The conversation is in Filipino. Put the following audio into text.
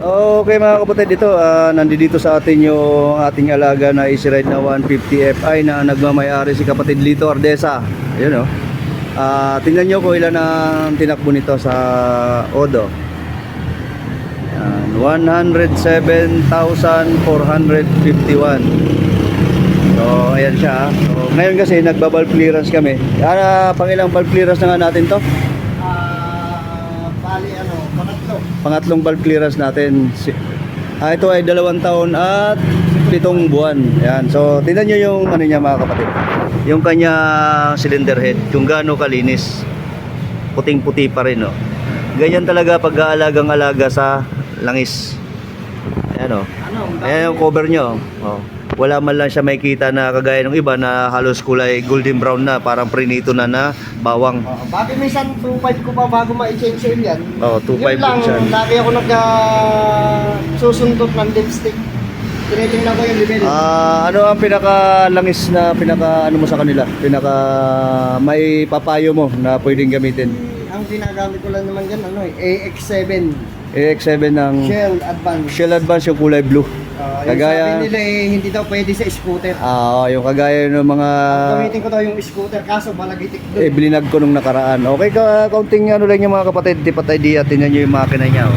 Okay mga kapatid, ito nandito sa atin yung ating alaga na Easy Ride na 150 Fi na nagmamayari si kapatid Lito Ardesa. Ayun oh. Tingnan nyo kung ilan ang tinakbo nito sa Odo. Yan, 107,451. So ayan siya. So, ngayon kasi nagbabal clearance kami. Pangilang valve clearance na nga natin to? Pangatlong valve clearance natin. Ito ay 2 taon at 7 buwan. Yan. So tingnan nyo yung ano niya mga kapatid, yung kanya cylinder head, kung gaano kalinis. Puting-puti pa rin, no? Ganyan talaga pag-aalagang-alaga sa langis. Ayan, oh. Ayan yung cover nyo. Oh. Wala man lang siya makikita na kagaya ng iba na halos kulay golden brown na, parang prinito na bawang. Bakit minsan 2.5 ko pa bago ma-change oil yan? Oo, 2.5 yun lang, siya. lagi ako susundot ng dipstick. Tinitingnan ko yung level. Ano ang pinaka-langis na ano mo sa kanila? May papayo mo na pwedeng gamitin? Ang ginagamit ko lang naman dyan, AX7. AX7 ng Shell Advance. Shell Advance, yung kulay blue. Yung sabi nila hindi daw pwede sa scooter. Yung kagaya ng mga Gamitin ko daw yung scooter, kaso malagitik doon. bilinag ko nung nakaraan. Okay, kaunting ano lang yung mga kapatid, tipat idea, tingnan nyo yung makina niya. Oh.